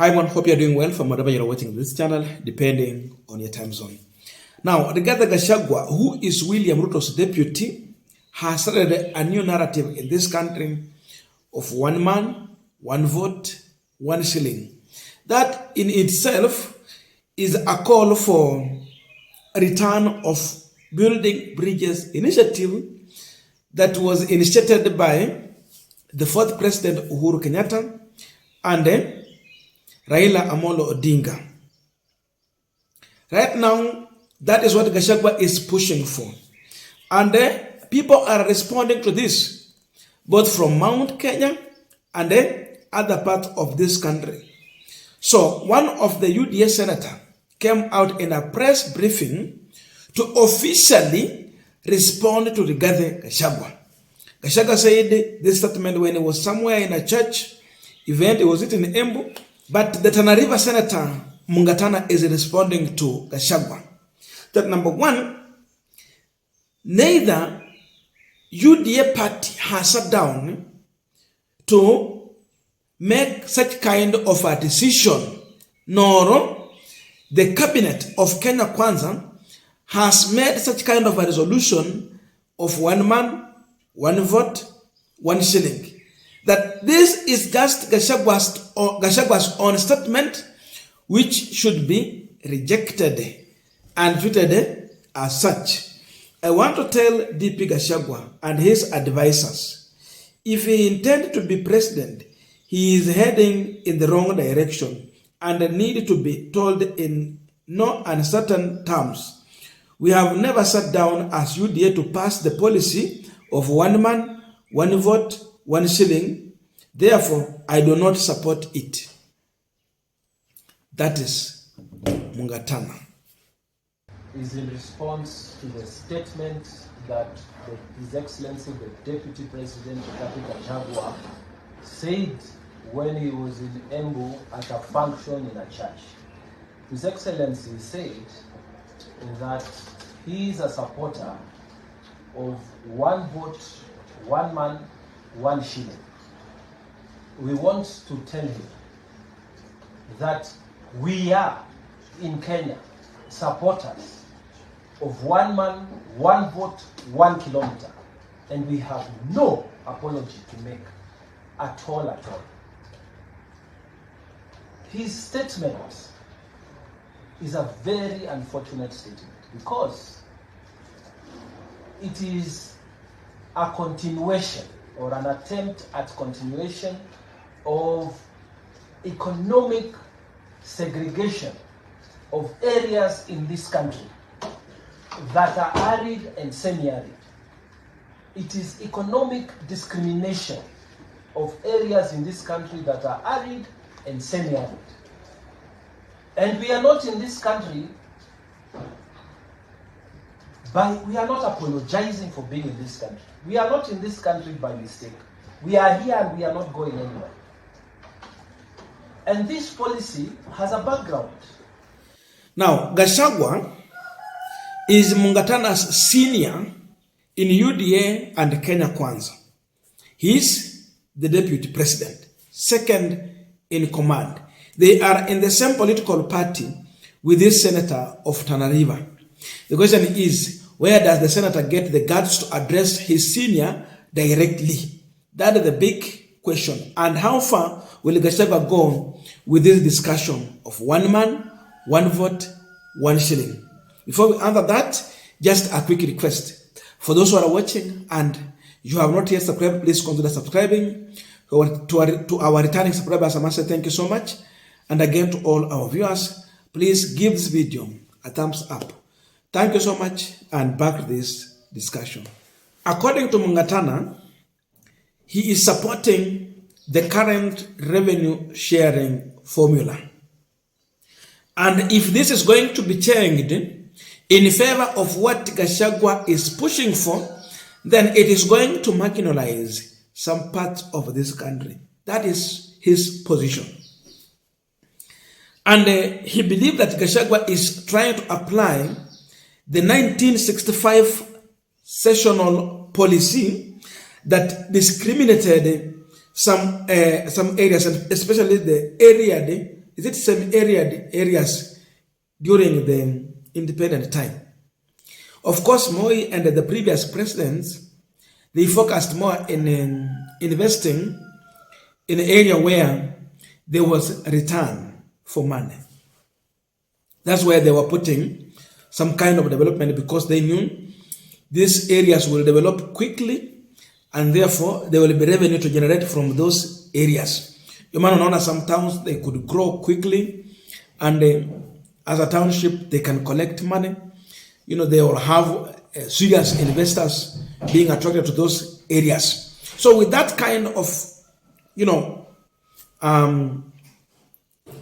Hi everyone, hope you're doing well from wherever you're watching this channel, depending on your time zone. Now, regarding Gachagua, who is William Ruto's deputy, has started a new narrative in this country of one man, one vote, one shilling. That in itself is a call for a return of Building Bridges initiative that was initiated by the fourth President Uhuru Kenyatta and Raila Amolo Odinga. Right now, that is what Gachagua is pushing for. And people are responding to this, both from Mount Kenya and other parts of this country. So one of the UDA senator came out in a press briefing to officially respond to Rigathi Gachagua. Gachagua said this statement when he was somewhere in a church event. It was in Embu. But the Tana River Senator Mungatana is responding to Gachagua. That number one, neither UDA party has sat down to make such kind of a decision, nor the cabinet of Kenya Kwanza has made such kind of a resolution of one man, one vote, one shilling. That this is just Gachagwa's own statement, which should be rejected and treated as such. I want to tell DP Gachagua and his advisors, if he intends to be president, he is heading in the wrong direction and need to be told in no uncertain terms. We have never sat down as UDA to pass the policy of one man, one vote, one shilling. Therefore, I do not support it. That is Mungatana. Is in response to the statement that His Excellency the Deputy President Gachagua said when he was in Embu at a function in a church. His Excellency said that he is a supporter of one vote, one man, one shilling. We want to tell him that we are in Kenya supporters of one man, one vote, 1 kilometer, and we have no apology to make at all. His statement is a very unfortunate statement because it is a continuation or an attempt at continuation of economic segregation of areas in this country that are arid and semi-arid. It is economic discrimination of areas in this country that are arid and semi-arid. And we are not in this country we are not apologizing for being in this country. We are not in this country by mistake. We are here and we are not going anywhere. And this policy has a background. Now, Gachagua is Mungatana's senior in UDA and Kenya Kwanza. He is the deputy president, second in command. They are in the same political party with this senator of Tana River. The question is, where does the senator get the guts to address his senior directly? That is the big question. And how far will Gachagua go with this discussion of one man, one vote, one shilling? Before we answer that, just a quick request. For those who are watching and you have not yet subscribed, please consider subscribing. To our returning subscribers, I must say thank you so much. And again to all our viewers, please give this video a thumbs up. Thank you so much, and back to this discussion. According to Mungatana, he is supporting the current revenue sharing formula. And if this is going to be changed in favor of what Gachagua is pushing for, then it is going to marginalize some parts of this country. That is his position. And he believes that Gachagua is trying to apply the 1965 sessional policy that discriminated some areas, and especially the area is it same areas during the independent time? Of course, Moi and the previous presidents, they focused more in investing in an area where there was a return for money. That's where they were putting some kind of development, because they knew these areas will develop quickly and therefore there will be revenue to generate from those areas. You might know some towns, they could grow quickly, and as a township, they can collect money. They will have serious investors being attracted to those areas. So with that kind of,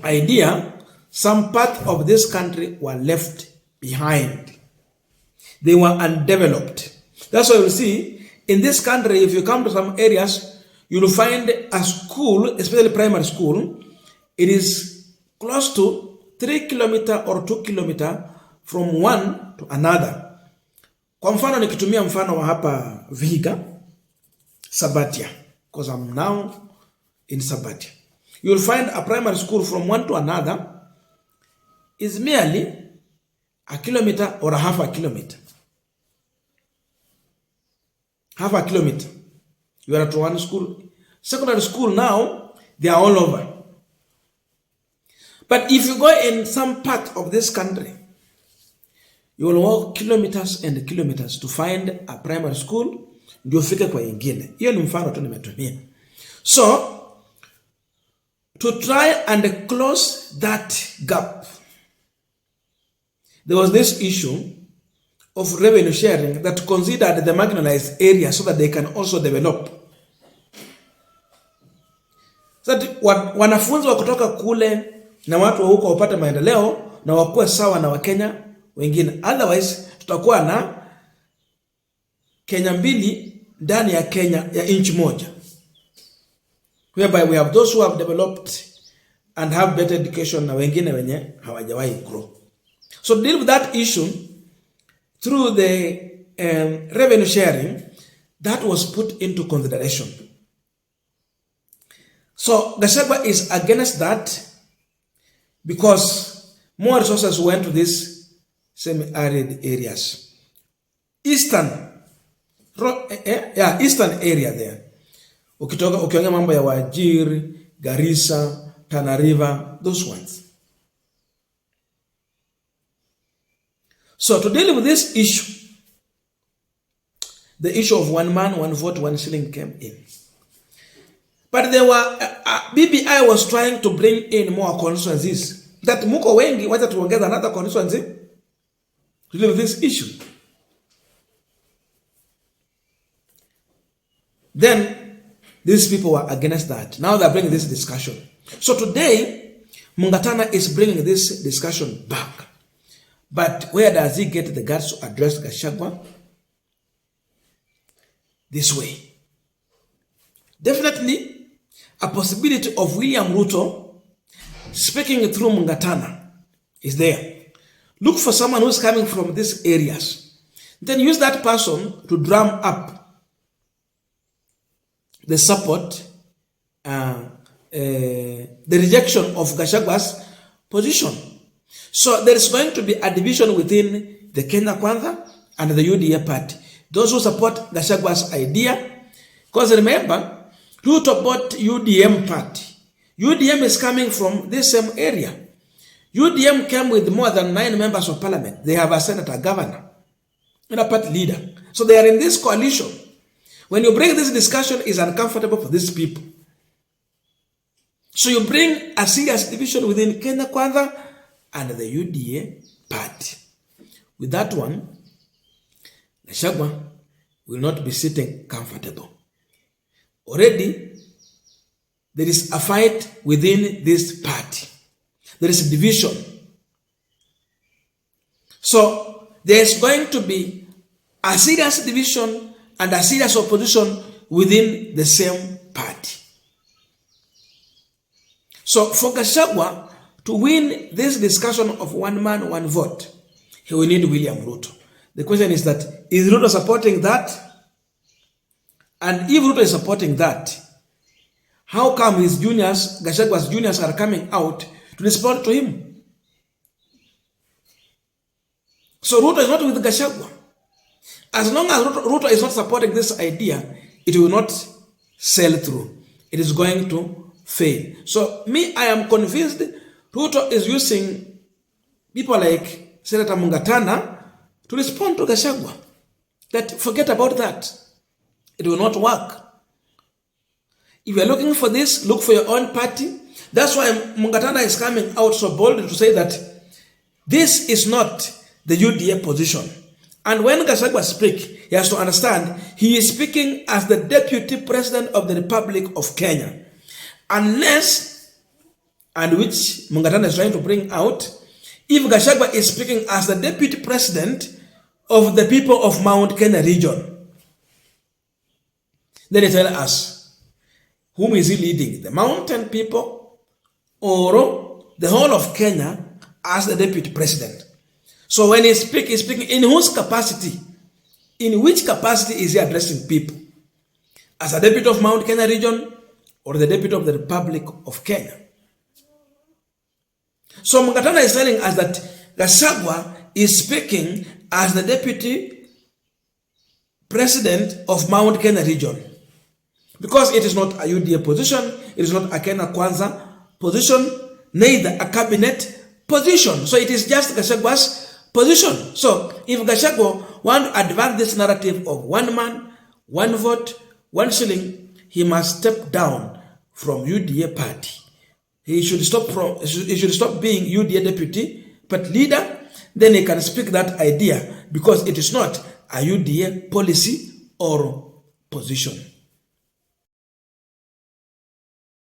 idea, some part of this country were left behind. They were undeveloped. That's why you see, in this country, if you come to some areas, you'll find a school, especially primary school, it is close to 3 kilometers or 2 kilometers from one to another. Kwa mfano nikitumia mfano wa hapa Vihiga, Sabatia, because I'm now in Sabatia. You'll find a primary school from one to another is merely a kilometer or a half a kilometer. Half a kilometer. You are at one school. Secondary school now, they are all over. But if you go in some part of this country, you will walk kilometers and kilometers to find a primary school, ndio ufike kwa ingine. Hiyo ni mfano tu nimetumia. So, to try and close that gap, there was this issue of revenue sharing that considered the marginalized areas so that they can also develop. So that wanafunzi wa kutoka kule na watu wa huko wapate maendeleo na wakuwe sawa na Wakenya wengine. Otherwise, tutakuwa na Kenya mbili ndani ya Kenya ya inchi moja, whereby we have those who have developed and have better education na wengine wenye hawajawahi grow. So to deal with that issue through the revenue sharing, that was put into consideration. So Gachagua is against that because more resources went to these semi-arid areas. Eastern area there. Ukiongea mambo ya Wajir, Garissa, Tana River, those ones. So to deal with this issue, the issue of one man, one vote, one shilling came in. But there were, BBI was trying to bring in more constituencies. That muko wengi, wacha tuongeza another constituency to deal with this issue. Then, these people were against that. Now they're bringing this discussion. So today, Mungatana is bringing this discussion back. But where does he get the guts to address Gachagua? This way. Definitely, a possibility of William Ruto speaking through Mungatana is there. Look for someone who's coming from these areas. Then use that person to drum up the support, the rejection of Gachagua's position. So there is going to be a division within the Kenya Kwanza and the UDA party. Those who support Gachagua's idea, because remember, Ruto bought UDM party. UDM is coming from this same area. UDM came with more than 9 members of parliament. They have a senator, a governor, and a party leader. So they are in this coalition. When you bring this discussion, it's uncomfortable for these people. So you bring a serious division within Kenya Kwanza and the UDA party. With that one, Gachagua will not be sitting comfortable. Already, there is a fight within this party. There is a division. So, there is going to be a serious division and a serious opposition within the same party. So, for Gachagua to win this discussion of one man, one vote, he will need William Ruto. The question is that, is Ruto supporting that? And if Ruto is supporting that, how come his juniors, Gachagua's juniors, are coming out to respond to him. So Ruto is not with Gachagua. As long as Ruto is not supporting this idea, it will not sail through. It is going to fail. So me, I am convinced Ruto is using people like Senator Mungatana to respond to Gachagua. That forget about that. It will not work. If you are looking for this, look for your own party. That's why Mungatana is coming out so boldly to say that this is not the UDA position. And when Gachagua speaks, he has to understand he is speaking as the Deputy President of the Republic of Kenya. Unless, and which Mungatana is trying to bring out, if Gachagua is speaking as the Deputy President of the people of Mount Kenya region, then they tell us, whom is he leading? The mountain people or the whole of Kenya as the Deputy President? So when he's speaking in whose capacity? In which capacity is he addressing people? As a Deputy of Mount Kenya region or the Deputy of the Republic of Kenya? So Mungatana is telling us that Gachagua is speaking as the Deputy President of Mount Kenya region. Because it is not a UDA position, it is not a Kenya Kwanza position, neither a cabinet position. So it is just Gachagua's position. So if Gachagua wants to advance this narrative of one man, one vote, one shilling, he must step down from UDA party. He should stop being UDA deputy, but leader, then he can speak that idea because it is not a UDA policy or position.